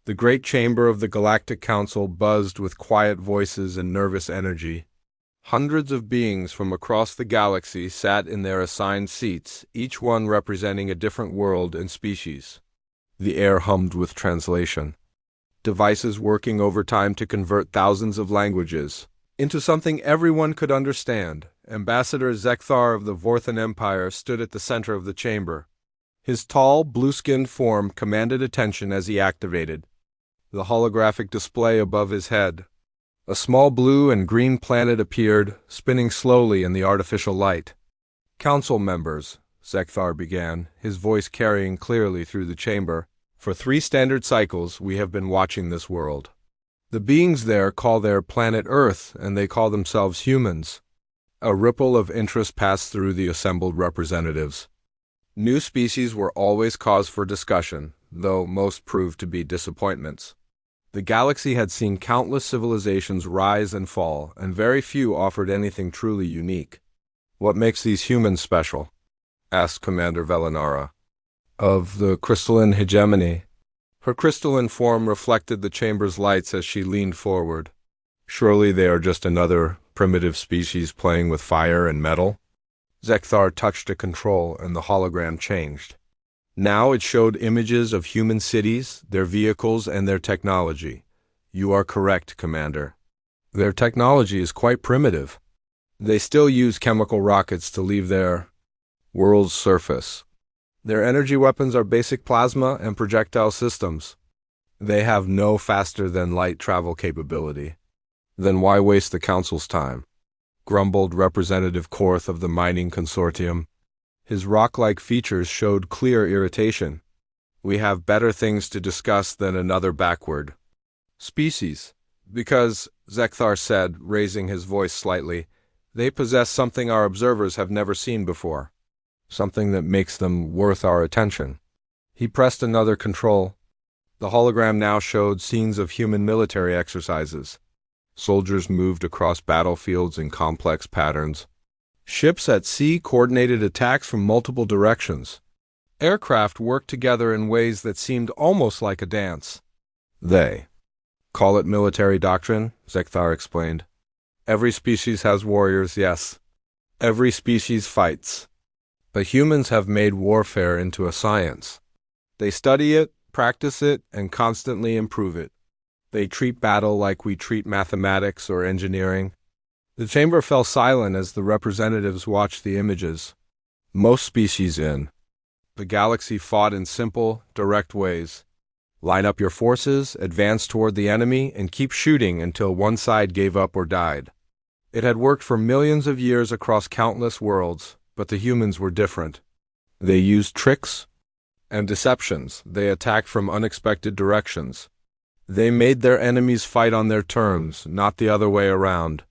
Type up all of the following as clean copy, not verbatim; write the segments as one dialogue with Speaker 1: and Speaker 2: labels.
Speaker 1: The great chamber of the Galactic Council buzzed with quiet voices and nervous energy. Hundreds of beings from across the galaxy sat in their assigned seats, each one representing a different world and species. The air hummed with translation. Devices working overtime to convert thousands of languages into something everyone could understand. Ambassador Zekthar of the Vorthan Empire stood at the center of the chamber. His tall, blue-skinned form commanded attention as he activated the holographic display above his head. A small blue and green planet appeared, spinning slowly in the artificial light. "Council members," Zekthar began, his voice carrying clearly through the chamber, "for 3 standard cycles we have been watching this world. The beings there call their planet Earth, and they call themselves humans." A ripple of interest passed through the assembled representatives. New species were always cause for discussion, though most proved to be disappointments. The galaxy had seen countless civilizations rise and fall, and very few offered anything truly unique. "What makes these humans special?" asked Commander Velinara. "Of the crystalline hegemony." Her crystalline form reflected the chamber's lights as she leaned forward. "Surely they are just another primitive species playing with fire and metal?" Zekthar touched a control, and the hologram changed. Now it showed images of human cities, their vehicles, and their technology. "You are correct, Commander. Their technology is quite primitive. They still use chemical rockets to leave their world's surface. Their energy weapons are basic plasma and projectile systems. They have no faster-than-light travel capability." "Then why waste the Council's time?" grumbled Representative Korth of the Mining Consortium. His rock-like features showed clear irritation. "We have better things to discuss than another backward species." "Because," Zekthar said, raising his voice slightly, "they possess something our observers have never seen before. Something that makes them worth our attention." He pressed another control. The hologram now showed scenes of human military exercises. Soldiers moved across battlefields in complex patterns. Ships at sea coordinated attacks from multiple directions. Aircraft worked together in ways that seemed almost like a dance. "They call it military doctrine," Zekthar explained. "Every species has warriors, yes. Every species fights. But humans have made warfare into a science. They study it, practice it, and constantly improve it. They treat battle like we treat mathematics or engineering." The chamber fell silent as the representatives watched the images. Most species in the galaxy fought in simple, direct ways. Line up your forces, advance toward the enemy, and keep shooting until one side gave up or died. It had worked for millions of years across countless worlds, but the humans were different. They used tricks and deceptions. They attacked from unexpected directions. They made their enemies fight on their terms, not the other way around.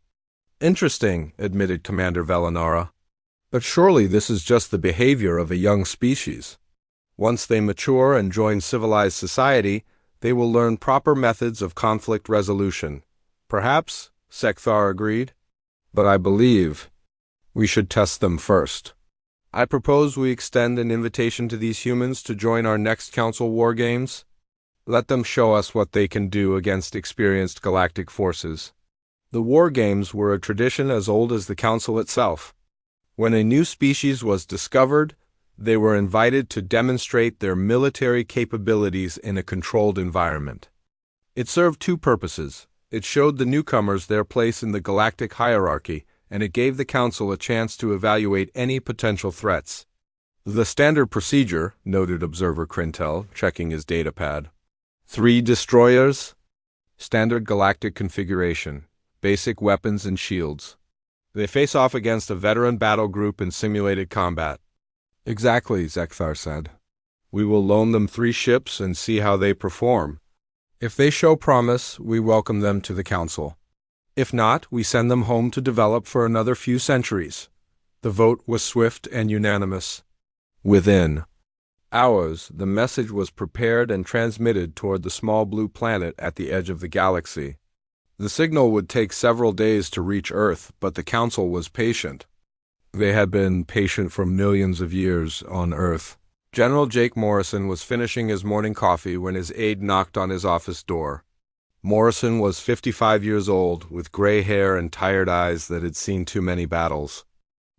Speaker 1: "Interesting," admitted Commander Velinara. "But surely this is just the behavior of a young species. Once they mature and join civilized society, they will learn proper methods of conflict resolution." "Perhaps," Zekthar agreed. "But I believe we should test them first. I propose we extend an invitation to these humans to join our next Council War Games. Let them show us what they can do against experienced galactic forces." The War Games were a tradition as old as the Council itself. When a new species was discovered, they were invited to demonstrate their military capabilities in a controlled environment. It served 2 purposes. It showed the newcomers their place in the galactic hierarchy, and it gave the Council a chance to evaluate any potential threats. "The standard procedure," noted Observer Crintel, checking his datapad. 3 destroyers, standard galactic configuration, basic weapons and shields. They face off against a veteran battle group in simulated combat." "Exactly," Zekthar said. "We will loan them 3 ships and see how they perform. If they show promise, we welcome them to the Council. If not, we send them home to develop for another few centuries." The vote was swift and unanimous. Within hours, the message was prepared and transmitted toward the small blue planet at the edge of the galaxy. The signal would take several days to reach Earth, but the Council was patient. They had been patient for millions of years on Earth. General Jake Morrison was finishing his morning coffee when his aide knocked on his office door. Morrison was 55 years old, with gray hair and tired eyes that had seen too many battles.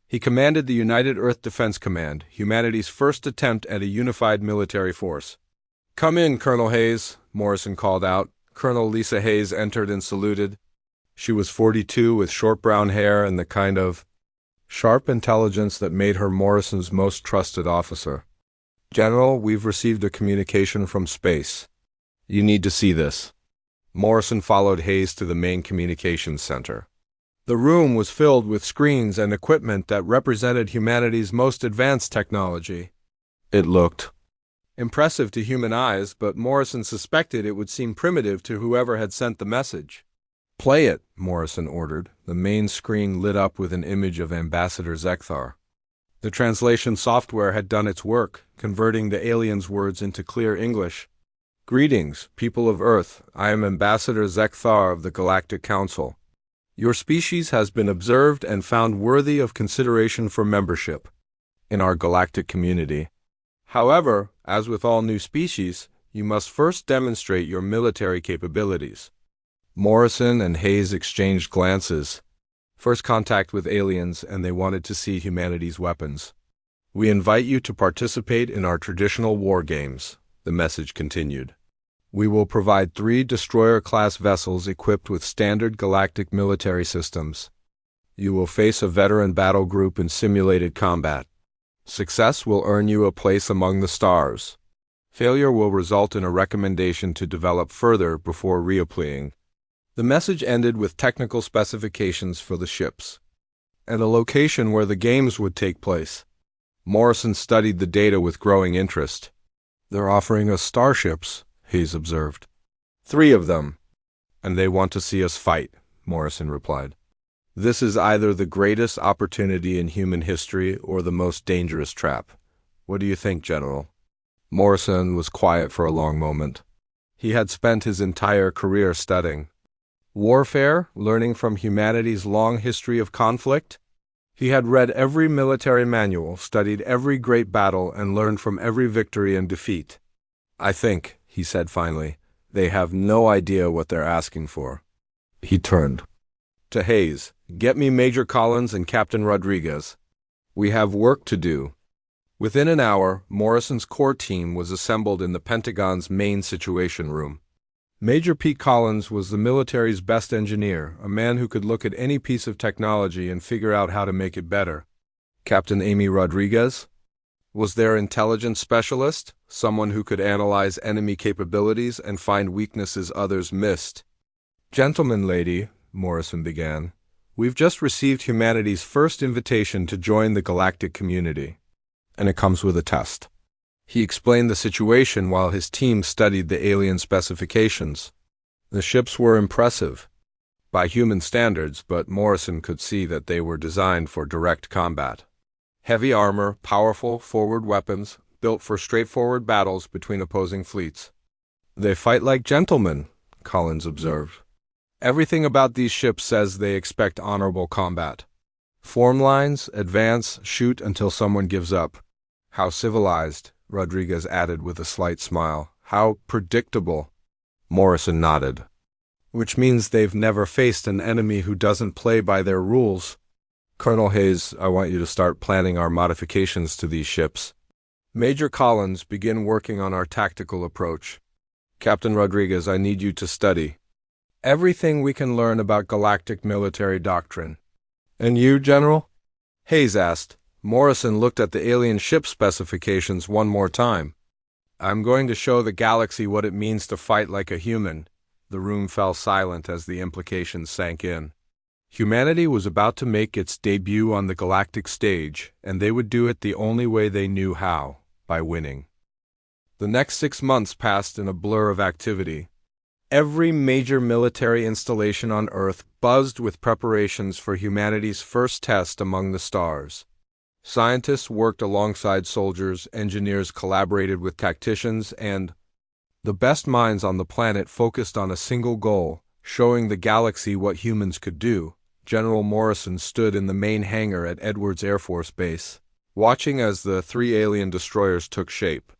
Speaker 1: He commanded the United Earth Defense Command, humanity's first attempt at a unified military force. "Come in, Colonel Hayes," Morrison called out. Colonel Lisa Hayes entered and saluted. She was 42 with short brown hair and the kind of sharp intelligence that made her Morrison's most trusted officer. "General, we've received a communication from space. You need to see this." Morrison followed Hayes to the main communications center. The room was filled with screens and equipment that represented humanity's most advanced technology. It looked impressive to human eyes, but Morrison suspected it would seem primitive to whoever had sent the message. "Play it," Morrison ordered. The main screen lit up with an image of Ambassador Zekthar. The translation software had done its work, converting the aliens' words into clear English. "Greetings, people of Earth. I am Ambassador Zekthar of the Galactic Council. Your species has been observed and found worthy of consideration for membership in our galactic community. However, as with all new species, you must first demonstrate your military capabilities." Morrison and Hayes exchanged glances. First contact with aliens, and they wanted to see humanity's weapons. "We invite you to participate in our traditional war games," the message continued. "We will provide 3 destroyer-class vessels equipped with standard galactic military systems. You will face a veteran battle group in simulated combat. Success will earn you a place among the stars. Failure will result in a recommendation to develop further before reapplying." The message ended with technical specifications for the ships and a location where the games would take place. Morrison studied the data with growing interest. "They're offering us starships," Hayes observed. "3 of them. And they want to see us fight," Morrison replied. "This is either the greatest opportunity in human history or the most dangerous trap. What do you think, General?" Morrison was quiet for a long moment. He had spent his entire career studying warfare, learning from humanity's long history of conflict. He had read every military manual, studied every great battle, and learned from every victory and defeat. "I think," he said finally, "they have no idea what they're asking for." He turned to Hayes. "Get me Major Collins and Captain Rodriguez. We have work to do." Within an hour, Morrison's core team was assembled in the Pentagon's main situation room. Major Pete Collins was the military's best engineer, a man who could look at any piece of technology and figure out how to make it better. Captain Amy Rodriguez was their intelligence specialist, someone who could analyze enemy capabilities and find weaknesses others missed. "Gentlemen, lady," Morrison began, "we've just received humanity's first invitation to join the galactic community, and it comes with a test." He explained the situation while his team studied the alien specifications. The ships were impressive by human standards, but Morrison could see that they were designed for direct combat. Heavy armor, powerful forward weapons, built for straightforward battles between opposing fleets. "They fight like gentlemen," Collins observed. "Everything about these ships says they expect honorable combat. Form lines, advance, shoot until someone gives up." "How civilized," Rodriguez added with a slight smile. "How predictable." Morrison nodded. "Which means they've never faced an enemy who doesn't play by their rules." "Colonel Hayes, I want you to start planning our modifications to these ships. Major Collins, begin working on our tactical approach. Captain Rodriguez, I need you to study everything we can learn about galactic military doctrine." "And you, General?" Hayes asked. Morrison looked at the alien ship specifications one more time. "I'm going to show the galaxy what it means to fight like a human." The room fell silent as the implications sank in. Humanity was about to make its debut on the galactic stage, and they would do it the only way they knew how, by winning. The next 6 months passed in a blur of activity. Every major military installation on Earth buzzed with preparations for humanity's first test among the stars. Scientists worked alongside soldiers, engineers collaborated with tacticians, and the best minds on the planet focused on a single goal, showing the galaxy what humans could do. General Morrison stood in the main hangar at Edwards Air Force Base. watching as the three alien destroyers took shape.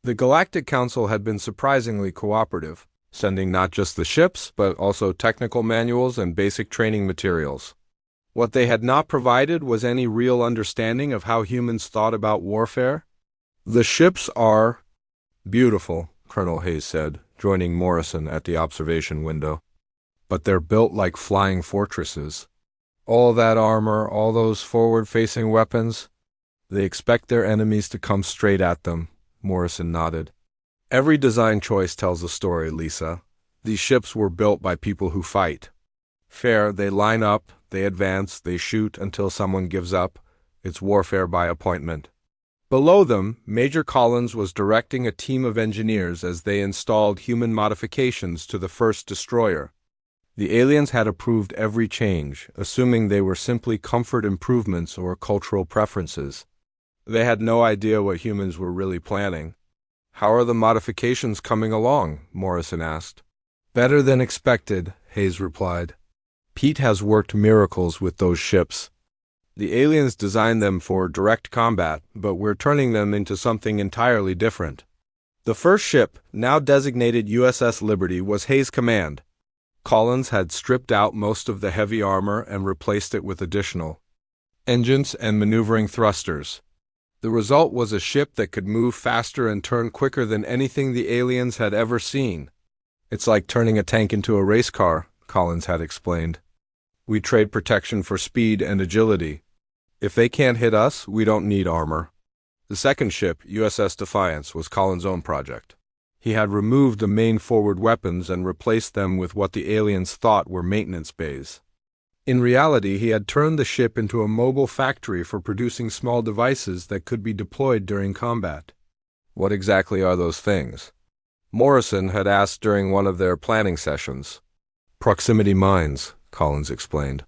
Speaker 1: The Galactic Council had been surprisingly cooperative, sending not just the ships, but also technical manuals and basic training materials. What they had not provided was any real understanding of how humans thought about warfare. "The ships are beautiful," Colonel Hayes said, joining Morrison at the observation window. "But they're built like flying fortresses. All that armor, all those forward-facing weapons, they expect their enemies to come straight at them," Morrison nodded. "Every design choice tells a story, Lisa. These ships were built by people who fight. Fair, they line up, they advance, they shoot until someone gives up. It's warfare by appointment." Below them, Major Collins was directing a team of engineers as they installed human modifications to the first destroyer. The aliens had approved every change, assuming they were simply comfort improvements or cultural preferences. They had no idea what humans were really planning. "How are the modifications coming along?" Morrison asked. "Better than expected," Hayes replied. "Pete has worked miracles with those ships. The aliens designed them for direct combat, but we're turning them into something entirely different." The first ship, now designated USS Liberty, was Hayes' command. Collins had stripped out most of the heavy armor and replaced it with additional engines and maneuvering thrusters. The result was a ship that could move faster and turn quicker than anything the aliens had ever seen. "It's like turning a tank into a race car," Collins had explained. "We trade protection for speed and agility. If they can't hit us, we don't need armor." The second ship, USS Defiance, was Collins' own project. He had removed the main forward weapons and replaced them with what the aliens thought were maintenance bays. In reality, he had turned the ship into a mobile factory for producing small devices that could be deployed during combat. "What exactly are those things?" Morrison had asked during one of their planning sessions. "Proximity mines," Collins explained.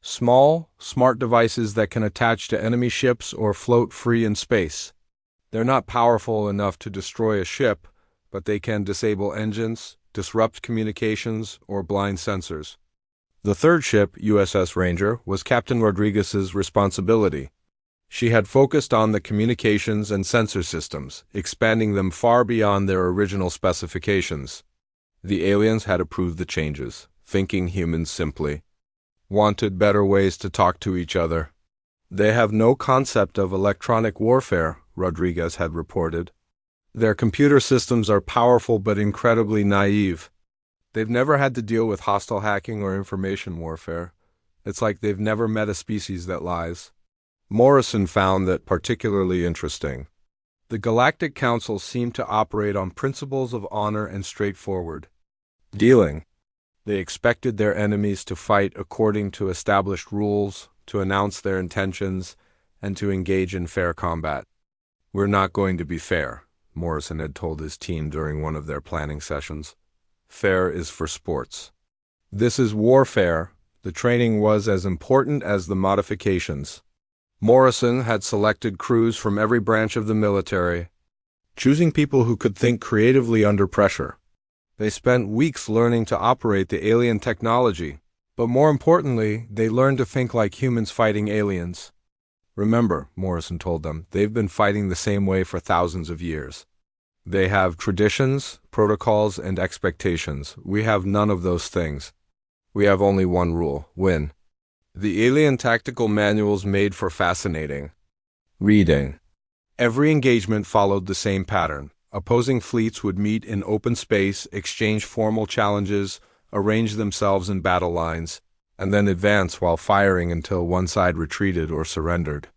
Speaker 1: "Small, smart devices that can attach to enemy ships or float free in space. They're not powerful enough to destroy a ship, but they can disable engines, disrupt communications, or blind sensors." The third ship, USS Ranger, was Captain Rodriguez's responsibility. She had focused on the communications and sensor systems, expanding them far beyond their original specifications. The aliens had approved the changes, thinking humans simply wanted better ways to talk to each other. "They have no concept of electronic warfare," Rodriguez had reported. "Their computer systems are powerful but incredibly naive. They've never had to deal with hostile hacking or information warfare. It's like they've never met a species that lies." Morrison found that particularly interesting. The Galactic Council seemed to operate on principles of honor and straightforward dealing. They expected their enemies to fight according to established rules, to announce their intentions, and to engage in fair combat. "We're not going to be fair," Morrison had told his team during one of their planning sessions. "Fair is for sports. This is warfare." The training was as important as the modifications. Morrison had selected crews from every branch of the military, choosing people who could think creatively under pressure. They spent weeks learning to operate the alien technology, but more importantly, they learned to think like humans fighting aliens. "Remember," Morrison told them, "they've been fighting the same way for thousands of years. They have traditions, protocols, and expectations. We have none of those things. We have only one rule: win." The alien tactical manuals made for fascinating reading. Every engagement followed the same pattern. Opposing fleets would meet in open space, exchange formal challenges, arrange themselves in battle lines, and then advance while firing until one side retreated or surrendered.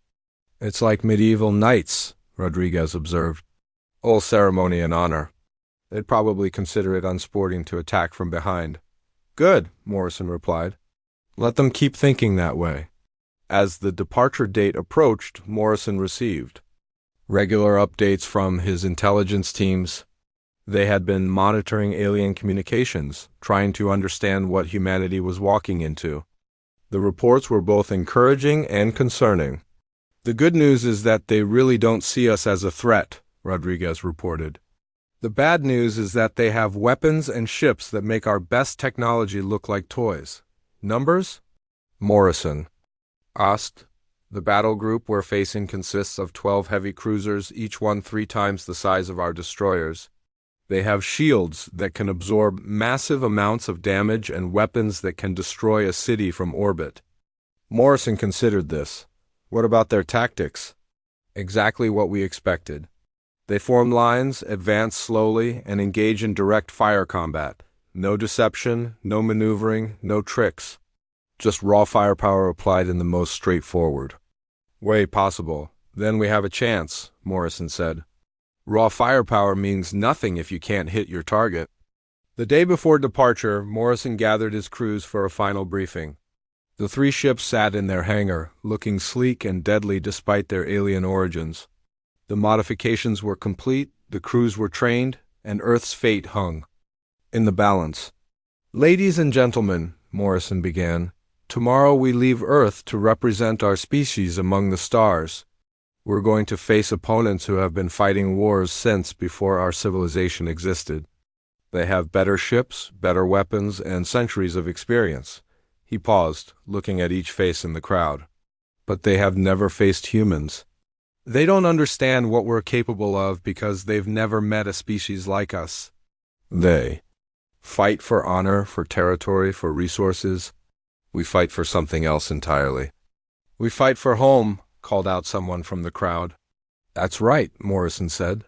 Speaker 1: "It's like medieval knights," Rodriguez observed. "All ceremony and honor. They'd probably consider it unsporting to attack from behind." "Good," Morrison replied. "Let them keep thinking that way." As the departure date approached, Morrison received regular updates from his intelligence teams. They had been monitoring alien communications, trying to understand what humanity was walking into. The reports were both encouraging and concerning. "The good news is that they really don't see us as a threat," Rodriguez reported. "The bad news is that they have weapons and ships that make our best technology look like toys." "Numbers?" Morrison asked. The battle group we're facing consists of 12 heavy cruisers, each one 3 times the size of our destroyers. They have shields that can absorb massive amounts of damage and weapons that can destroy a city from orbit. Morrison considered this. What about their tactics? Exactly what we expected. They form lines, advance slowly, and engage in direct fire combat. No deception, no maneuvering, no tricks. Just raw firepower applied in the most straightforward way possible. Then we have a chance, Morrison said. Raw firepower means nothing if you can't hit your target. The day before departure, Morrison gathered his crews for a final briefing. The 3 ships sat in their hangar, looking sleek and deadly despite their alien origins. The modifications were complete, the crews were trained, and Earth's fate hung in the balance. Ladies and gentlemen, Morrison began, tomorrow we leave Earth to represent our species among the stars. We're going to face opponents who have been fighting wars since before our civilization existed. They have better ships, better weapons, and centuries of experience. He paused, looking at each face in the crowd. But they have never faced humans. They don't understand what we're capable of because they've never met a species like us. They fight for honor, for territory, for resources. We fight for something else entirely. We fight for home, called out someone from the crowd. That's right, Morrison said.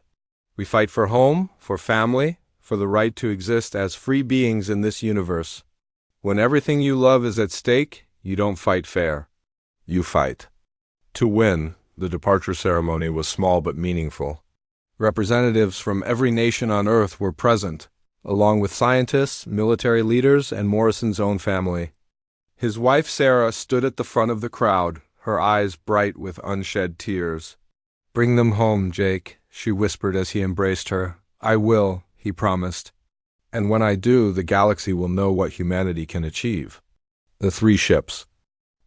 Speaker 1: We fight for home, for family, for the right to exist as free beings in this universe. When everything you love is at stake, you don't fight fair. You fight to win. The departure ceremony was small but meaningful. Representatives from every nation on Earth were present, along with scientists, military leaders, and Morrison's own family. His wife Sarah stood at the front of the crowd, her eyes bright with unshed tears. "Bring them home, Jake," she whispered as he embraced her. "I will," he promised. "And when I do, the galaxy will know what humanity can achieve." The 3 ships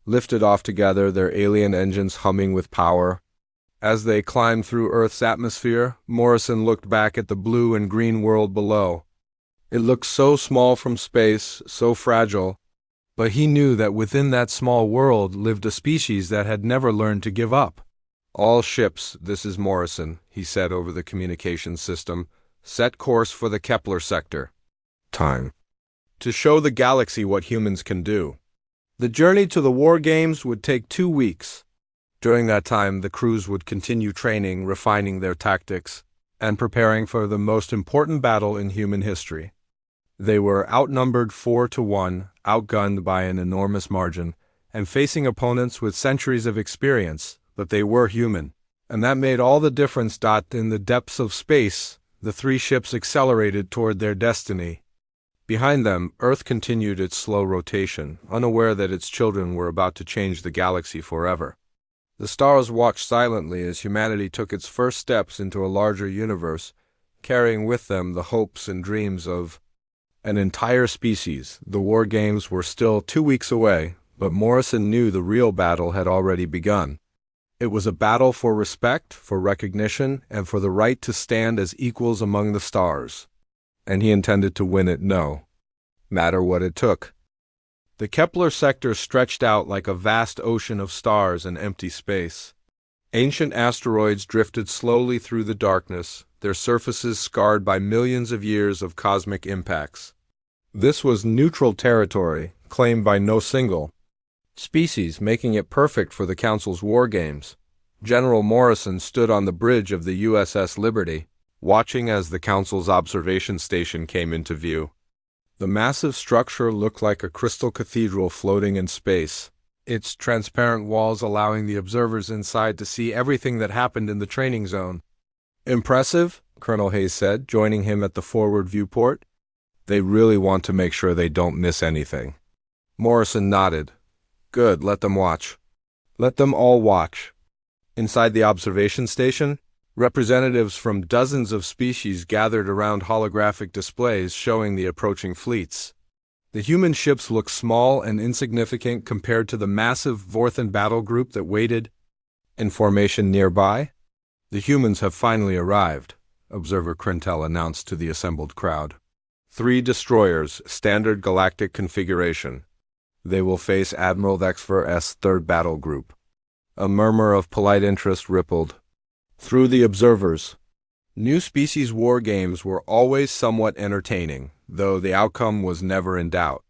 Speaker 1: lifted off together, their alien engines humming with power. As they climbed through Earth's atmosphere, Morrison looked back at the blue and green world below. It looked so small from space, so fragile, but he knew that within that small world lived a species that had never learned to give up. "All ships, this is Morrison," he said over the communications system. "Set course for the Kepler sector. Time to show the galaxy what humans can do." The journey to the war games would take 2 weeks. During that time, the crews would continue training, refining their tactics, and preparing for the most important battle in human history. They were outnumbered 4-1, outgunned by an enormous margin, and facing opponents with centuries of experience, but they were human. And that made all the difference. In the depths of space, the 3 ships accelerated toward their destiny. Behind them, Earth continued its slow rotation, unaware that its children were about to change the galaxy forever. The stars watched silently as humanity took its first steps into a larger universe, carrying with them the hopes and dreams of an entire species. The war games were still 2 weeks away, but Morrison knew the real battle had already begun. It was a battle for respect, for recognition, and for the right to stand as equals among the stars. And he intended to win it, no matter what it took. The Kepler sector stretched out like a vast ocean of stars and empty space. Ancient asteroids drifted slowly through the darkness, their surfaces scarred by millions of years of cosmic impacts. This was neutral territory, claimed by no single species, making it perfect for the Council's war games. General Morrison stood on the bridge of the USS Liberty, watching as the Council's observation station came into view. The massive structure looked like a crystal cathedral floating in space, its transparent walls allowing the observers inside to see everything that happened in the training zone. "Impressive," Colonel Hayes said, joining him at the forward viewport. "They really want to make sure they don't miss anything." Morrison nodded. "Good, let them watch." Let them all watch. Inside the observation station, representatives from dozens of species gathered around holographic displays showing the approaching fleets. The human ships looked small and insignificant compared to the massive Vorthan battle group that waited in formation nearby. "The humans have finally arrived," Observer Crintel announced to the assembled crowd. 3 destroyers, standard galactic configuration. They will face Admiral Vexver's 3rd Battle Group. A murmur of polite interest rippled through the observers. New species war games were always somewhat entertaining, though the outcome was never in doubt.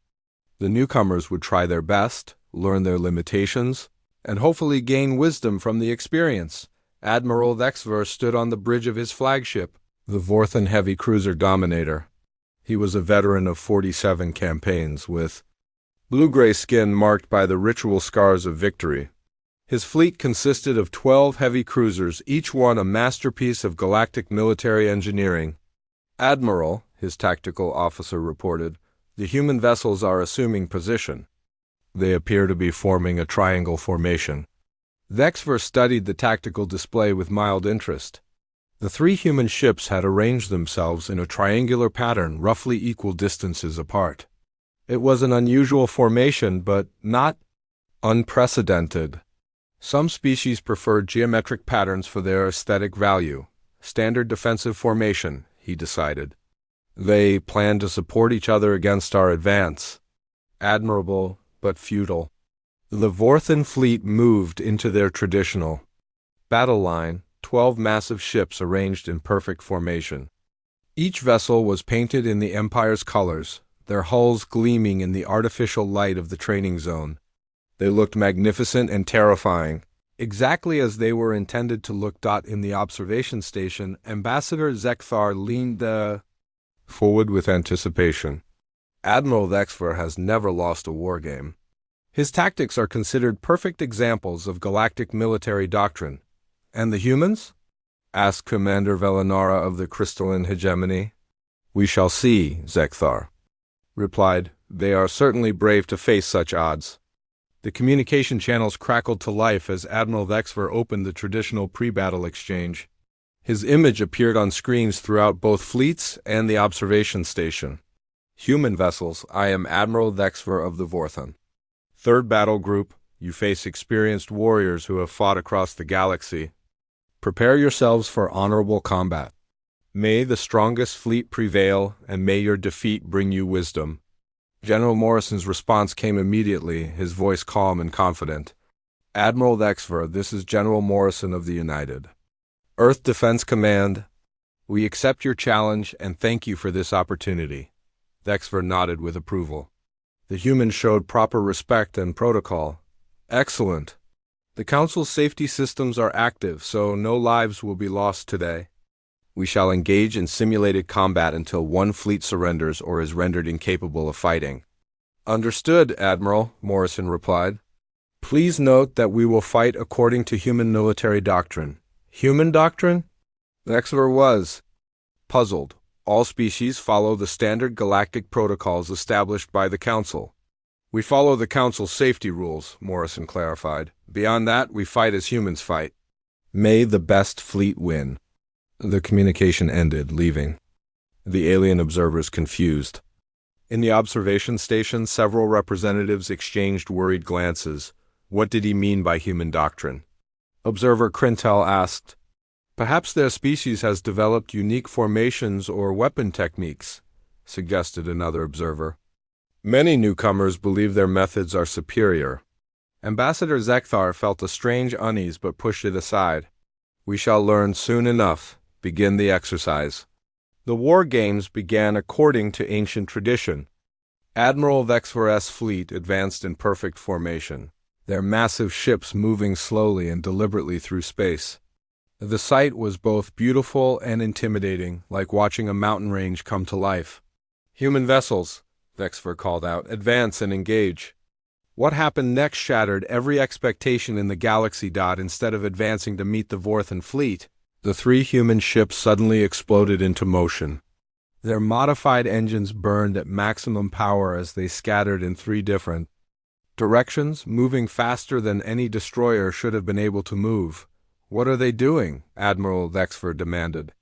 Speaker 1: The newcomers would try their best, learn their limitations, and hopefully gain wisdom from the experience. Admiral Thexver stood on the bridge of his flagship, the Vorthan heavy cruiser Dominator. He was a veteran of 47 campaigns, with blue-gray skin marked by the ritual scars of victory. His fleet consisted of 12 heavy cruisers, each one a masterpiece of galactic military engineering. "Admiral," his tactical officer reported, "the human vessels are assuming position. They appear to be forming a triangle formation." Thexver studied the tactical display with mild interest. The 3 human ships had arranged themselves in a triangular pattern roughly equal distances apart. It was an unusual formation, but not unprecedented. Some species preferred geometric patterns for their aesthetic value. Standard defensive formation, he decided. They planned to support each other against our advance. Admirable, but futile. The Vorthan fleet moved into their traditional battle line, 12 massive ships arranged in perfect formation. Each vessel was painted in the Empire's colors, their hulls gleaming in the artificial light of the training zone. They looked magnificent and terrifying, exactly as they were intended to look. In the observation station, Ambassador Zekthar leaned forward with anticipation. Admiral Thexver has never lost a war game. His tactics are considered perfect examples of galactic military doctrine. "And the humans?" asked Commander Velinara of the Crystalline Hegemony. "We shall see," Zekthar replied. "They are certainly brave to face such odds." The communication channels crackled to life as Admiral Thexver opened the traditional pre-battle exchange. His image appeared on screens throughout both fleets and the observation station. "Human vessels, I am Admiral Thexver of the Vorthan. Third battle group, you face experienced warriors who have fought across the galaxy. Prepare yourselves for honorable combat. May the strongest fleet prevail, and may your defeat bring you wisdom." General Morrison's response came immediately, his voice calm and confident. "Admiral Thexver, this is General Morrison of the United Earth Defense Command. We accept your challenge and thank you for this opportunity." Thexver nodded with approval. The humans showed proper respect and protocol. "Excellent. The Council's safety systems are active, so no lives will be lost today. We shall engage in simulated combat until one fleet surrenders or is rendered incapable of fighting." "Understood, Admiral," Morrison replied. "Please note that we will fight according to human military doctrine." "Human doctrine?" Thexver was puzzled. "All species follow the standard galactic protocols established by the Council." "We follow the Council's safety rules," Morrison clarified. "Beyond that, we fight as humans fight." "May the best fleet win." The communication ended, leaving the alien observers confused. In the observation station, several representatives exchanged worried glances. What did he mean by human doctrine? Observer Crintel asked. "Perhaps their species has developed unique formations or weapon techniques," suggested another observer. "Many newcomers believe their methods are superior." Ambassador Zekthar felt a strange unease but pushed it aside. "We shall learn soon enough. Begin the exercise." The war games began according to ancient tradition. Admiral Thexver's fleet advanced in perfect formation, their massive ships moving slowly and deliberately through space. The sight was both beautiful and intimidating, like watching a mountain range come to life. "Human vessels," Thexver called out, "advance and engage." What happened next shattered every expectation in the galaxy. Instead of advancing to meet the Vorthan fleet, the 3 human ships suddenly exploded into motion. Their modified engines burned at maximum power as they scattered in 3 different directions, moving faster than any destroyer should have been able to move. "What are they doing?" Admiral Thexver demanded.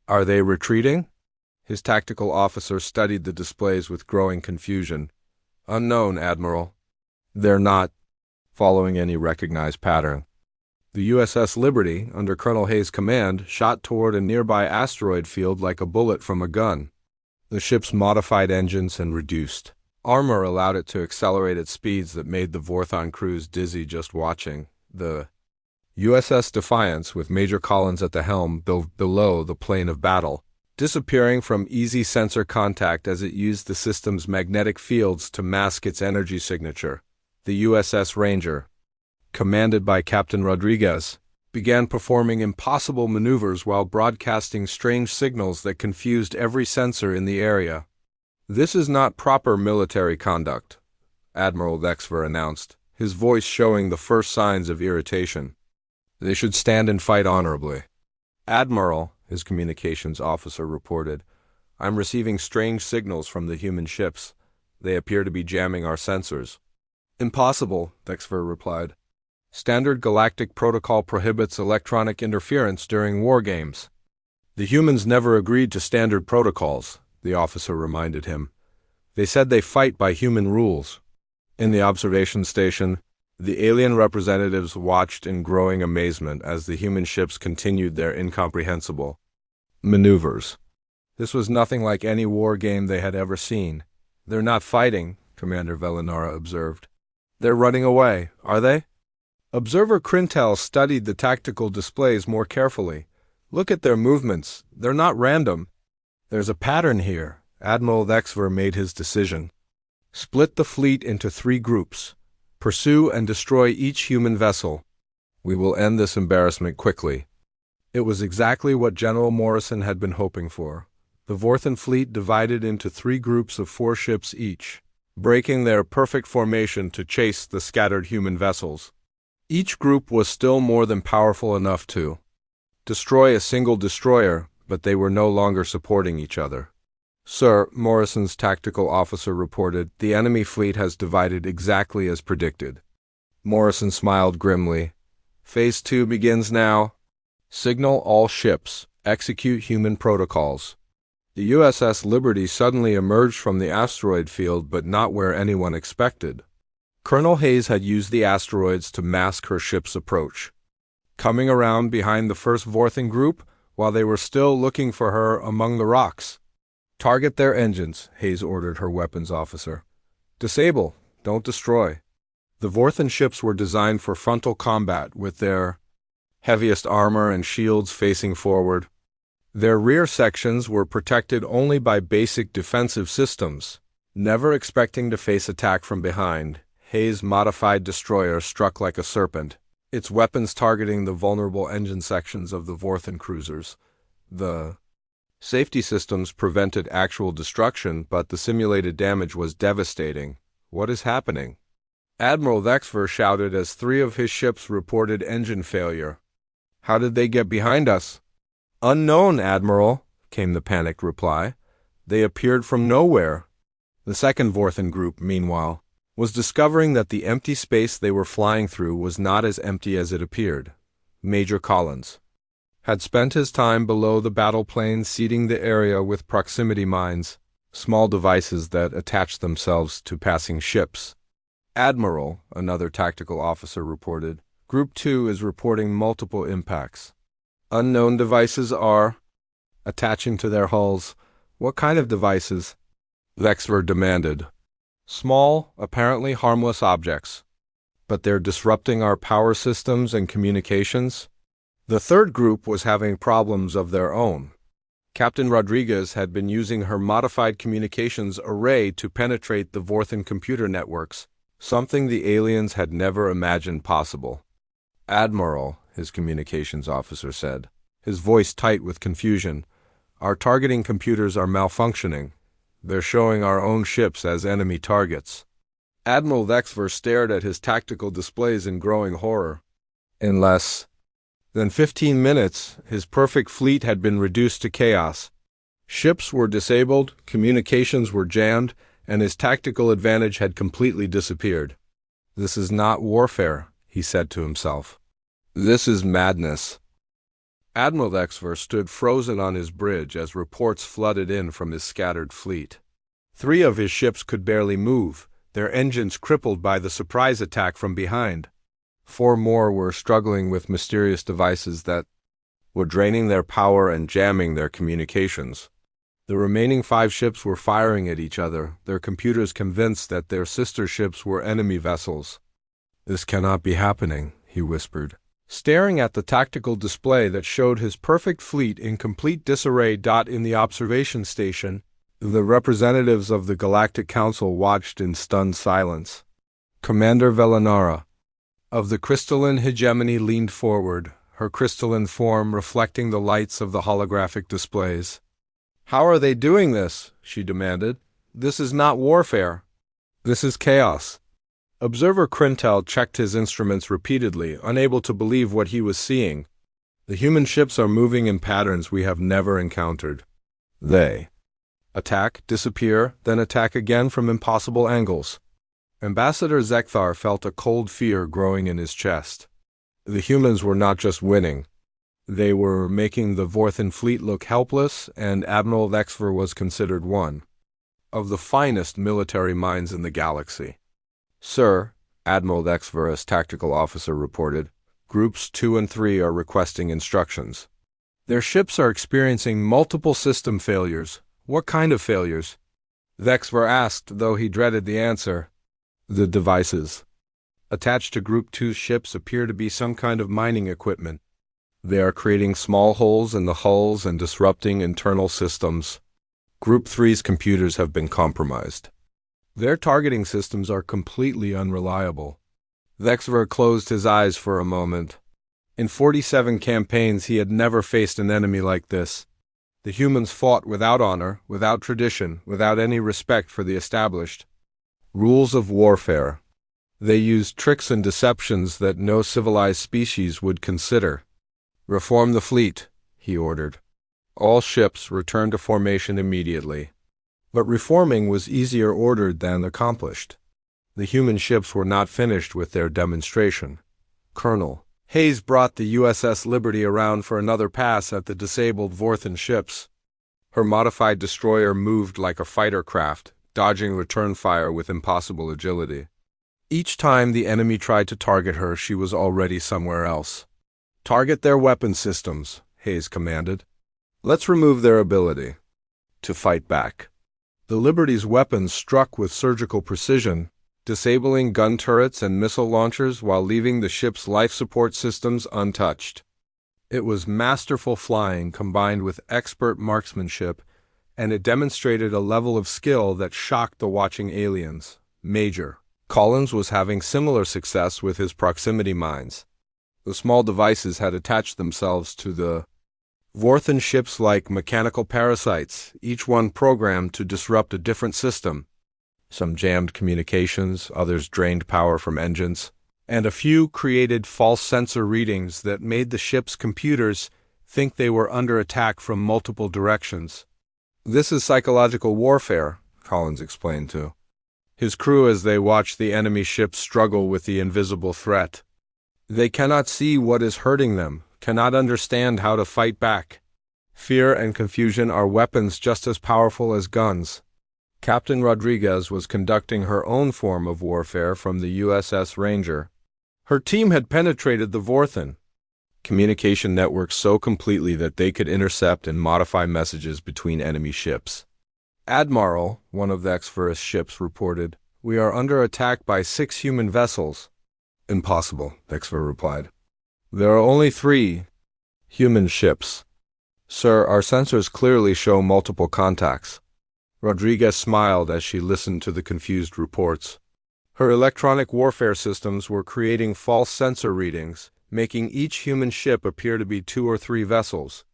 Speaker 1: "Are they retreating?" His tactical officer studied the displays with growing confusion. "Unknown, Admiral. They're not following any recognized pattern." The USS Liberty, under Colonel Hayes' command, shot toward a nearby asteroid field like a bullet from a gun. The ship's modified engines and reduced armor allowed it to accelerate at speeds that made the Vorthon crews dizzy just watching. The USS Defiance, with Major Collins at the helm below the plane of battle, disappearing from easy sensor contact as it used the system's magnetic fields to mask its energy signature. The USS Ranger, commanded by Captain Rodriguez, began performing impossible maneuvers while broadcasting strange signals that confused every sensor in the area. "This is not proper military conduct," Admiral Lexver announced, his voice showing the first signs of irritation. "They should stand and fight honorably." "Admiral," his communications officer reported, "I'm receiving strange signals from the human ships. They appear to be jamming our sensors." "Impossible," Lexver replied. "Standard galactic protocol prohibits electronic interference during war games." "The humans never agreed to standard protocols," the officer reminded him. "They said they fight by human rules." In the observation station, the alien representatives watched in growing amazement as the human ships continued their incomprehensible maneuvers. This was nothing like any war game they had ever seen. "They're not fighting," Commander Velinara observed. "They're running away, are they?" Observer Crintel studied the tactical displays more carefully. "Look at their movements. They're not random. There's a pattern here." Admiral Lexver made his decision. "Split the fleet into 3 groups. Pursue and destroy each human vessel. We will end this embarrassment quickly." It was exactly what General Morrison had been hoping for. The Vorthan fleet divided into 3 groups of 4 ships each, breaking their perfect formation to chase the scattered human vessels. Each group was still more than powerful enough to destroy a single destroyer, but they were no longer supporting each other. "Sir," Morrison's tactical officer reported, "the enemy fleet has divided exactly as predicted." Morrison smiled grimly. "Phase 2 begins now. Signal all ships. Execute human protocols." The USS Liberty suddenly emerged from the asteroid field, but not where anyone expected. Colonel Hayes had used the asteroids to mask her ship's approach. Coming around behind the first Vorthan group, while they were still looking for her among the rocks. "Target their engines," Hayes ordered her weapons officer. "Disable, don't destroy." The Vorthan ships were designed for frontal combat with their heaviest armor and shields facing forward. Their rear sections were protected only by basic defensive systems. Never expecting to face attack from behind, Hayes' modified destroyer struck like a serpent, its weapons targeting the vulnerable engine sections of the Vorthan cruisers. The safety systems prevented actual destruction, but the simulated damage was devastating. "What is happening?" Admiral Lexver shouted as 3 of his ships reported engine failure. "How did they get behind us?" "Unknown, Admiral," came the panicked reply. "They appeared from nowhere." The second Vorthan group, meanwhile, was discovering that the empty space they were flying through was not as empty as it appeared. Major Collins had spent his time below the battle plane seeding the area with proximity mines, small devices that attached themselves to passing ships. "Admiral," another tactical officer reported, "Group 2 is reporting multiple impacts. Unknown devices are attaching to their hulls." "What kind of devices?" Lexver demanded. "Small, apparently harmless objects. But they're disrupting our power systems and communications." The third group was having problems of their own. Captain Rodriguez had been using her modified communications array to penetrate the Vorthan computer networks, something the aliens had never imagined possible. "Admiral," his communications officer said, his voice tight with confusion, "our targeting computers are malfunctioning. They're showing our own ships as enemy targets." Admiral Lexver stared at his tactical displays in growing horror. In less than 15 minutes, his perfect fleet had been reduced to chaos. Ships were disabled, communications were jammed, and his tactical advantage had completely disappeared. "This is not warfare," he said to himself. "This is madness." Admiral Lexver stood frozen on his bridge as reports flooded in from his scattered fleet. 3 of his ships could barely move, their engines crippled by the surprise attack from behind. 4 more were struggling with mysterious devices that were draining their power and jamming their communications. The remaining 5 ships were firing at each other, their computers convinced that their sister ships were enemy vessels. "This cannot be happening," he whispered. staring at the tactical display that showed his perfect fleet in complete disarray. In the observation station, the representatives of the Galactic Council watched in stunned silence. Commander Velanara of the crystalline hegemony leaned forward, her crystalline form reflecting the lights of the holographic displays. "How are they doing this?" she demanded. "This is not warfare. This is chaos." Observer Krintel checked his instruments repeatedly, unable to believe what he was seeing. "The human ships are moving in patterns we have never encountered. They attack, disappear, then attack again from impossible angles." Ambassador Zekthar felt a cold fear growing in his chest. The humans were not just winning. They were making the Vorthan fleet look helpless, and Admiral Lexver was considered one of the finest military minds in the galaxy. "Sir," Admiral Lexver, tactical officer, reported, "Groups 2 and 3 are requesting instructions. Their ships are experiencing multiple system failures." "What kind of failures?" Lexver asked, though he dreaded the answer. "The devices attached to Group 2's ships appear to be some kind of mining equipment. They are creating small holes in the hulls and disrupting internal systems. Group 3's computers have been compromised. Their targeting systems are completely unreliable." Lexver closed his eyes for a moment. In 47 campaigns he had never faced an enemy like this. The humans fought without honor, without tradition, without any respect for the established rules of warfare. They used tricks and deceptions that no civilized species would consider. "Reform the fleet," he ordered. "All ships return to formation immediately." But reforming was easier ordered than accomplished. The human ships were not finished with their demonstration. Colonel Hayes brought the USS Liberty around for another pass at the disabled Vorthan ships. Her modified destroyer moved like a fighter craft, dodging return fire with impossible agility. Each time the enemy tried to target her, she was already somewhere else. "Target their weapon systems," Hayes commanded. "Let's remove their ability to fight back." The Liberty's weapons struck with surgical precision, disabling gun turrets and missile launchers while leaving the ship's life support systems untouched. It was masterful flying combined with expert marksmanship, and it demonstrated a level of skill that shocked the watching aliens. Major Collins was having similar success with his proximity mines. The small devices had attached themselves to the Vorthan ships like mechanical parasites, each one programmed to disrupt a different system. Some jammed communications, others drained power from engines, and a few created false sensor readings that made the ship's computers think they were under attack from multiple directions. "This is psychological warfare," Collins explained to his crew as they watched the enemy ships struggle with the invisible threat. They cannot see what is hurting them, cannot understand how to fight back. Fear and confusion are weapons just as powerful as guns. Captain Rodriguez was conducting her own form of warfare from the USS Ranger. Her team had penetrated the Vorthan communication networks so completely that they could intercept and modify messages between enemy ships. "Admiral," one of the Exferus ships reported, "we are under attack by 6 human vessels." "Impossible," Exfer replied. "There are only 3 human ships." "Sir, our sensors clearly show multiple contacts." Rodriguez smiled as she listened to the confused reports. Her electronic warfare systems were creating false sensor readings, making each human ship appear to be 2 or 3 vessels.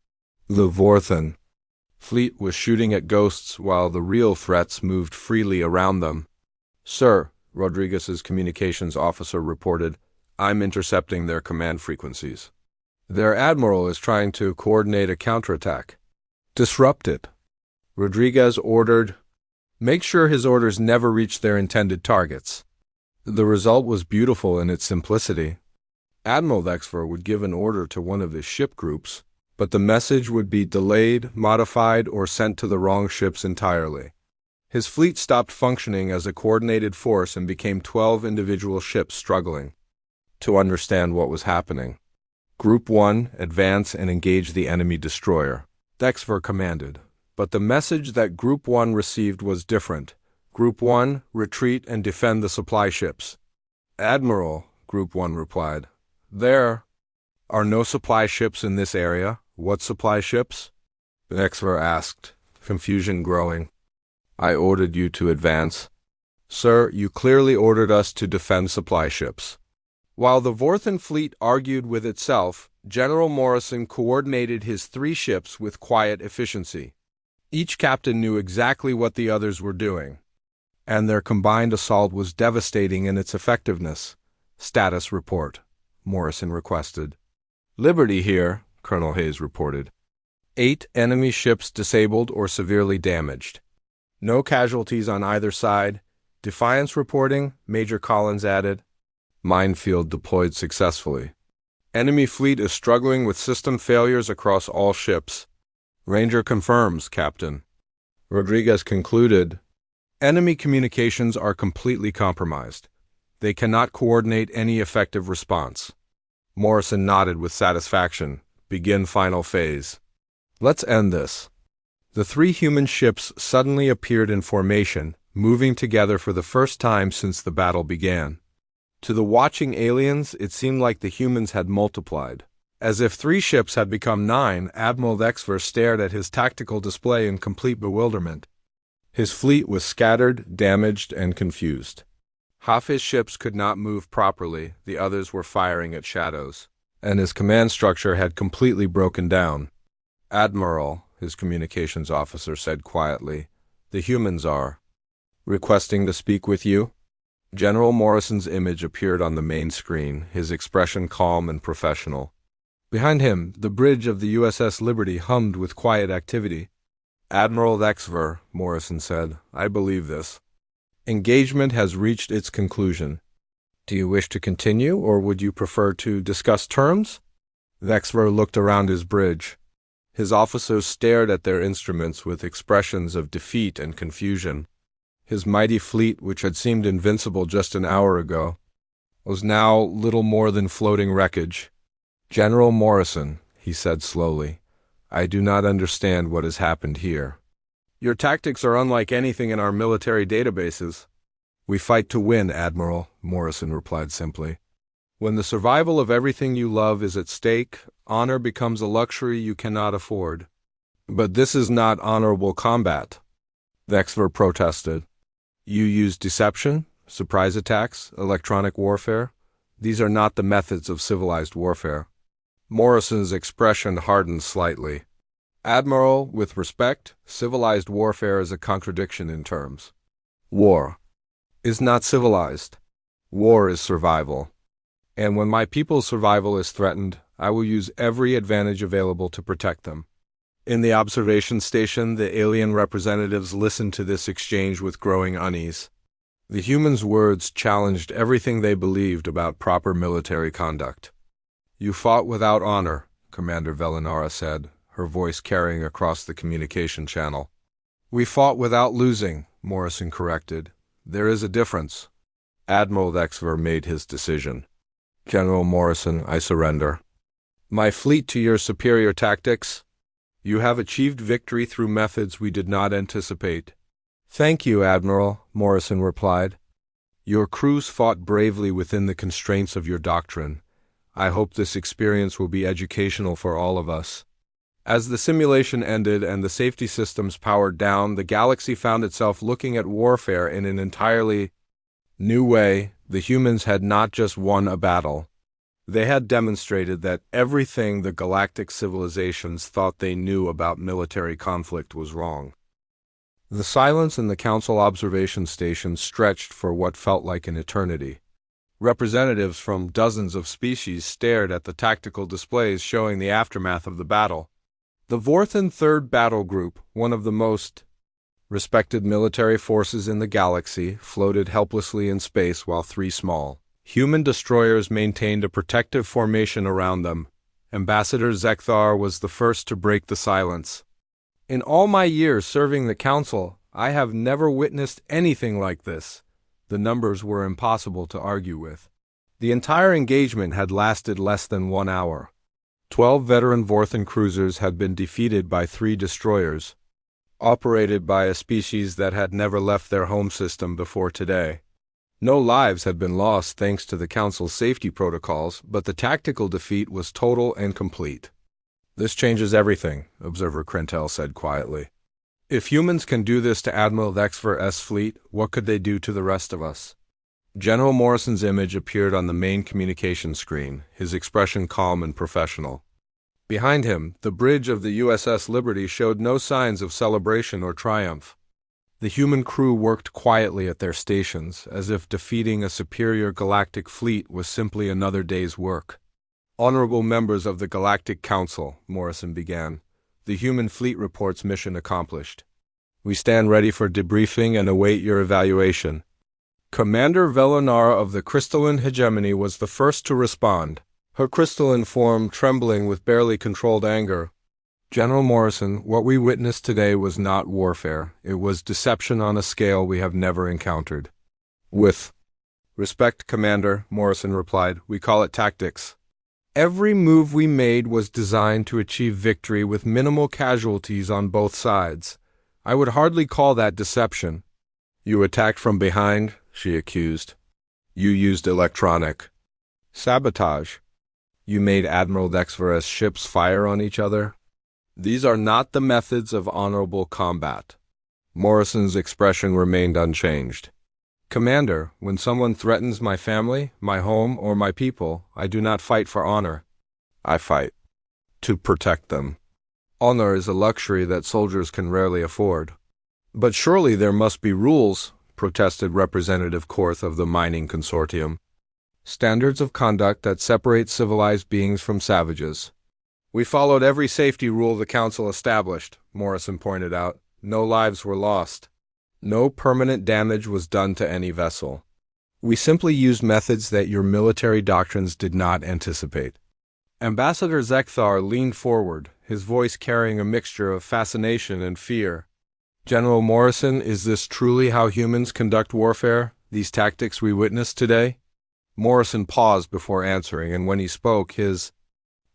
Speaker 1: The Vorthan fleet was shooting at ghosts while the real threats moved freely around them. "Sir," Rodriguez's communications officer reported, "I'm intercepting their command frequencies. Their admiral is trying to coordinate a counterattack." "Disrupt it," Rodriguez ordered. "Make sure his orders never reach their intended targets." The result was beautiful in its simplicity. Admiral Lexfer would give an order to one of his ship groups, but the message would be delayed, modified, or sent to the wrong ships entirely. His fleet stopped functioning as a coordinated force and became 12 individual ships struggling to understand what was happening. "Group 1, advance and engage the enemy destroyer," Lexfer commanded. But the message that Group 1 received was different. "Group 1, retreat and defend the supply ships." "Admiral," Group 1 replied. "There." Are no supply ships in this area? What supply ships? Nexver asked, confusion growing. I ordered you to advance. Sir, you clearly ordered us to defend supply ships. While the Vorthan fleet argued with itself, General Morrison coordinated his 3 ships with quiet efficiency. Each captain knew exactly what the others were doing, and their combined assault was devastating in its effectiveness. Status report, Morrison requested. Liberty here, Colonel Hayes reported. 8 enemy ships disabled or severely damaged. No casualties on either side. Defiance reporting, Major Collins added. Minefield deployed successfully. Enemy fleet is struggling with system failures across all ships. Ranger confirms, Captain. Rodriguez concluded. Enemy communications are completely compromised. They cannot coordinate any effective response. Morrison nodded with satisfaction. Begin final phase. Let's end this. The 3 human ships suddenly appeared in formation, moving together for the first time since the battle began. To the watching aliens, it seemed like the humans had multiplied. As if 3 ships had become 9, Admiral Lexver stared at his tactical display in complete bewilderment. His fleet was scattered, damaged, and confused. Half his ships could not move properly, the others were firing at shadows, and his command structure had completely broken down. Admiral, his communications officer said quietly, the humans are requesting to speak with you. General Morrison's image appeared on the main screen, his expression calm and professional. Behind him, the bridge of the USS Liberty hummed with quiet activity. Admiral Lexver, Morrison said, I believe this. Engagement has reached its conclusion. Do you wish to continue, or would you prefer to discuss terms? Lexver looked around his bridge. His officers stared at their instruments with expressions of defeat and confusion. His mighty fleet, which had seemed invincible just an hour ago, was now little more than floating wreckage. General Morrison, he said slowly, I do not understand what has happened here. Your tactics are unlike anything in our military databases. We fight to win, Admiral, Morrison replied simply. When the survival of everything you love is at stake, honor becomes a luxury you cannot afford. But this is not honorable combat, Lexver protested. You use deception, surprise attacks, electronic warfare. These are not the methods of civilized warfare. Morrison's expression hardened slightly. Admiral, with respect, civilized warfare is a contradiction in terms. War is not civilized. War is survival. And when my people's survival is threatened, I will use every advantage available to protect them. In the observation station, the alien representatives listened to this exchange with growing unease. The humans' words challenged everything they believed about proper military conduct. You fought without honor, Commander Velinara said, her voice carrying across the communication channel. We fought without losing, Morrison corrected. There is a difference. Admiral Lexver made his decision. General Morrison, I surrender. My fleet to your superior tactics. You have achieved victory through methods we did not anticipate. Thank you, Admiral, Morrison replied. Your crews fought bravely within the constraints of your doctrine. I hope this experience will be educational for all of us. As the simulation ended and the safety systems powered down, the galaxy found itself looking at warfare in an entirely new way. The humans had not just won a battle. They had demonstrated that everything the galactic civilizations thought they knew about military conflict was wrong. The silence in the Council observation station stretched for what felt like an eternity. Representatives from dozens of species stared at the tactical displays showing the aftermath of the battle. The Vorthan 3rd Battle Group, one of the most respected military forces in the galaxy, floated helplessly in space while 3 small human destroyers maintained a protective formation around them. Ambassador Zekthar was the first to break the silence. In all my years serving the Council, I have never witnessed anything like this. The numbers were impossible to argue with. The entire engagement had lasted less than 1 hour. 12 veteran Vorthan cruisers had been defeated by 3 destroyers, operated by a species that had never left their home system before today. No lives had been lost thanks to the Council's safety protocols, but the tactical defeat was total and complete. "This changes everything," Observer Krentel said quietly. "If humans can do this to Admiral HFY's fleet, what could they do to the rest of us?" General Morrison's image appeared on the main communication screen, his expression calm and professional. Behind him, the bridge of the USS Liberty showed no signs of celebration or triumph. The human crew worked quietly at their stations, as if defeating a superior galactic fleet was simply another day's work. "Honorable members of the Galactic Council," Morrison began, "the human fleet reports mission accomplished. We stand ready for debriefing and await your evaluation." Commander Velinara of the Crystalline Hegemony was the first to respond, her crystalline form trembling with barely controlled anger. "General Morrison, what we witnessed today was not warfare. It was deception on a scale we have never encountered." "With respect, Commander," Morrison replied, "we call it tactics. Every move we made was designed to achieve victory with minimal casualties on both sides. I would hardly call that deception." "You attacked from behind," she accused. "You used electronic sabotage. You made Admiral HFY's ships fire on each other. These are not the methods of honorable combat." Morrison's expression remained unchanged. "Commander, when someone threatens my family, my home, or my people, I do not fight for honor. I fight to protect them. Honor is a luxury that soldiers can rarely afford." "But surely there must be rules," protested Representative Korth of the Mining Consortium. "Standards of conduct that separate civilized beings from savages." "We followed every safety rule the Council established," Morrison pointed out. "No lives were lost. No permanent damage was done to any vessel. We simply used methods that your military doctrines did not anticipate." Ambassador Zekthar leaned forward, his voice carrying a mixture of fascination and fear. "General Morrison, is this truly how humans conduct warfare, these tactics we witnessed today?" Morrison paused before answering, and when he spoke, his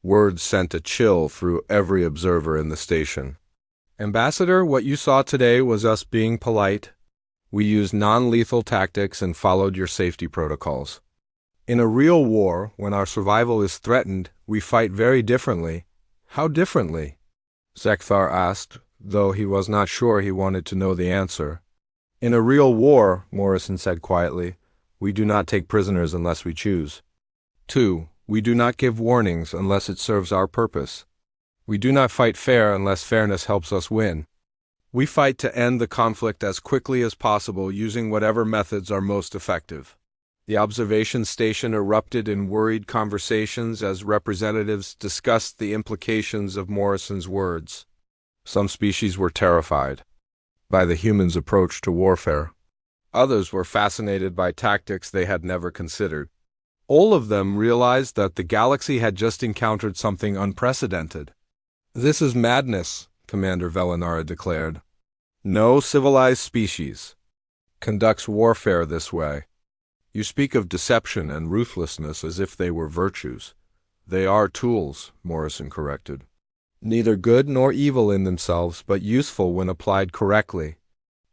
Speaker 1: words sent a chill through every observer in the station. "Ambassador, what you saw today was us being polite. We used non-lethal tactics and followed your safety protocols. In a real war, when our survival is threatened, we fight very differently." "How differently?" Zekthar asked, though he was not sure he wanted to know the answer. "In a real war," Morrison said quietly, "we do not take prisoners unless we choose. 2. We do not give warnings unless it serves our purpose. We do not fight fair unless fairness helps us win. We fight to end the conflict as quickly as possible using whatever methods are most effective." The observation station erupted in worried conversations as representatives discussed the implications of Morrison's words. Some species were terrified by the humans' approach to warfare. Others were fascinated by tactics they had never considered. All of them realized that the galaxy had just encountered something unprecedented. "This is madness," Commander Velinara declared. "No civilized species conducts warfare this way. You speak of deception and ruthlessness as if they were virtues. They are tools," Morrison corrected. "Neither good nor evil in themselves, but useful when applied correctly.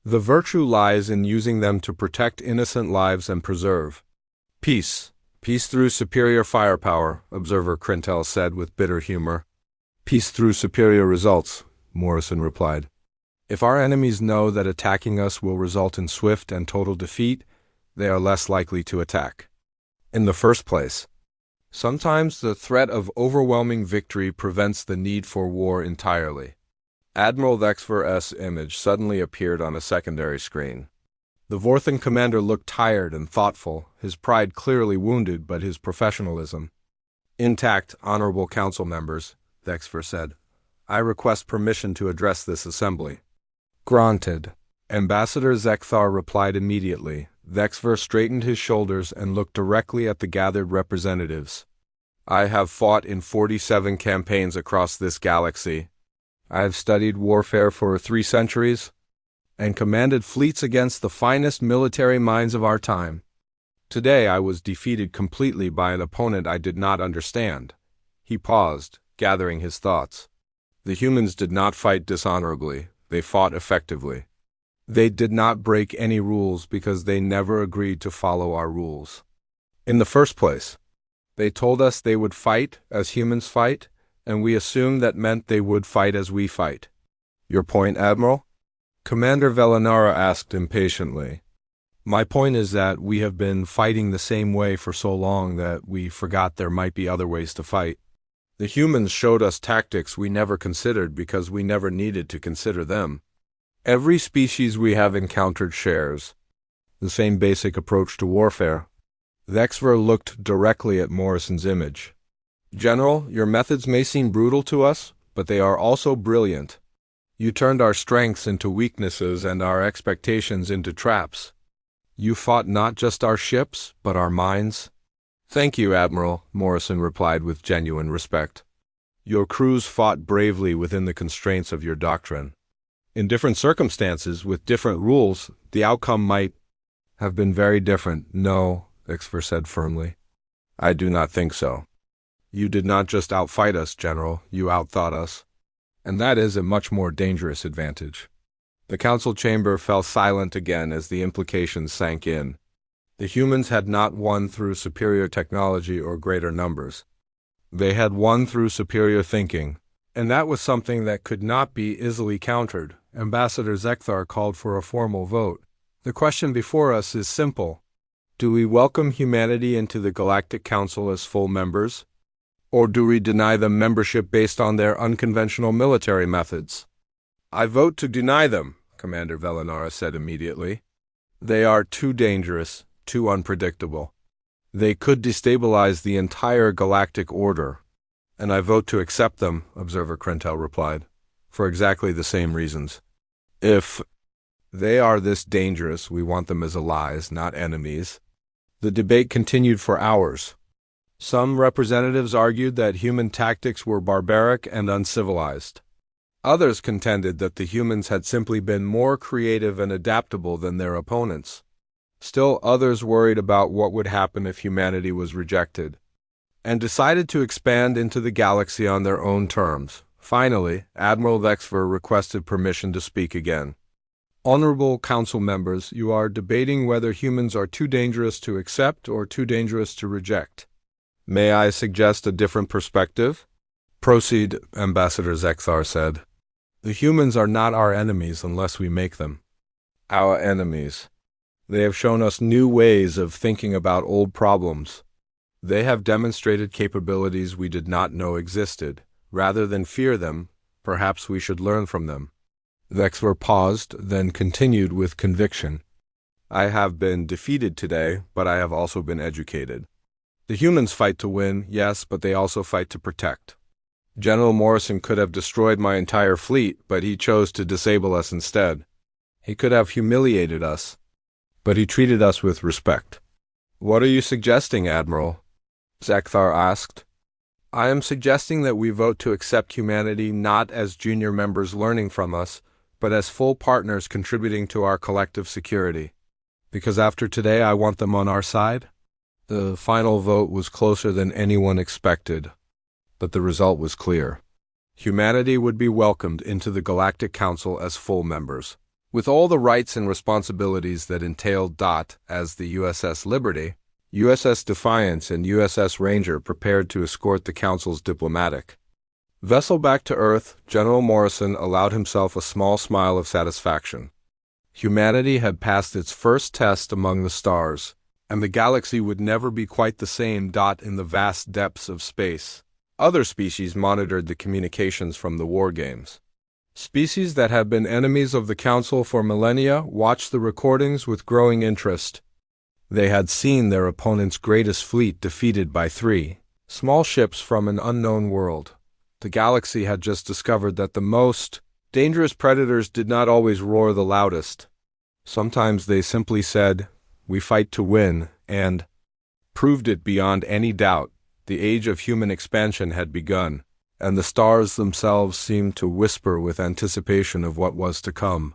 Speaker 1: The virtue lies in using them to protect innocent lives and preserve peace. Peace through superior firepower," Observer Krentel said with bitter humor. "Peace through superior results," Morrison replied. "If our enemies know that attacking us will result in swift and total defeat, they are less likely to attack. In the first place, sometimes the threat of overwhelming victory prevents the need for war entirely." Admiral HFY's image suddenly appeared on a secondary screen. The Vorthan commander looked tired and thoughtful, his pride clearly wounded, but his professionalism intact. "Honorable council members," HFY said, "I request permission to address this assembly." "Granted." Ambassador Zekthar replied immediately. HFY straightened his shoulders and looked directly at the gathered representatives. "I have fought in 47 campaigns across this galaxy. I have studied warfare for 3 centuries and commanded fleets against the finest military minds of our time. Today I was defeated completely by an opponent I did not understand." He paused, gathering his thoughts. "The humans did not fight dishonorably. They fought effectively. They did not break any rules because they never agreed to follow our rules. In the first place, they told us they would fight as humans fight, and we assumed that meant they would fight as we fight. Your point, Admiral? Commander Velanara asked impatiently. My point is that we have been fighting the same way for so long that we forgot there might be other ways to fight. The humans showed us tactics we never considered because we never needed to consider them. Every species we have encountered shares the same basic approach to warfare. Vexver looked directly at Morrison's image. General, your methods may seem brutal to us, but they are also brilliant. You turned our strengths into weaknesses and our expectations into traps. You fought not just our ships, but our minds. Thank you, Admiral, Morrison replied with genuine respect. Your crews fought bravely within the constraints of your doctrine. In different circumstances, with different rules, the outcome might have been very different. No, Vexver said firmly. I do not think so. You did not just outfight us, General, you outthought us. And that is a much more dangerous advantage. The council chamber fell silent again as the implications sank in. The humans had not won through superior technology or greater numbers. They had won through superior thinking, and that was something that could not be easily countered. Ambassador Zekthar called for a formal vote. The question before us is simple. Do we welcome humanity into the Galactic Council as full members? Or do we deny them membership based on their unconventional military methods? I vote to deny them, Commander Velanara said immediately. They are too dangerous, too unpredictable. They could destabilize the entire galactic order. And I vote to accept them, Observer Krentel replied, for exactly the same reasons. If they are this dangerous, we want them as allies, not enemies. The debate continued for hours. Some representatives argued that human tactics were barbaric and uncivilized. Others contended that the humans had simply been more creative and adaptable than their opponents. Still others worried about what would happen if humanity was rejected, and decided to expand into the galaxy on their own terms. Finally, Admiral Vexver requested permission to speak again. Honorable Council members, you are debating whether humans are too dangerous to accept or too dangerous to reject. May I suggest a different perspective? Proceed, Ambassador Zekthar said. The humans are not our enemies unless we make them our enemies. They have shown us new ways of thinking about old problems. They have demonstrated capabilities we did not know existed. Rather than fear them, perhaps we should learn from them. Vexver paused, then continued with conviction. I have been defeated today, but I have also been educated. The humans fight to win, yes, but they also fight to protect. General Morrison could have destroyed my entire fleet, but he chose to disable us instead. He could have humiliated us, but he treated us with respect. What are you suggesting, Admiral? Zekthar asked. I am suggesting that we vote to accept humanity not as junior members learning from us, but as full partners contributing to our collective security. Because after today I want them on our side? The final vote was closer than anyone expected, but the result was clear. Humanity would be welcomed into the Galactic Council as full members, with all the rights and responsibilities that entailed DOT as the USS Liberty, USS Defiance and USS Ranger prepared to escort the Council's diplomatic vessel back to Earth. General Morrison allowed himself a small smile of satisfaction. Humanity had passed its first test among the stars, and the galaxy would never be quite the same. In the vast depths of space, other species monitored the communications from the war games. Species that had been enemies of the Council for millennia watched the recordings with growing interest. They had seen their opponent's greatest fleet defeated by 3 small ships from an unknown world. The galaxy had just discovered that the most dangerous predators did not always roar the loudest. Sometimes they simply said, "We fight to win," and proved it beyond any doubt. The age of human expansion had begun, and the stars themselves seemed to whisper with anticipation of what was to come.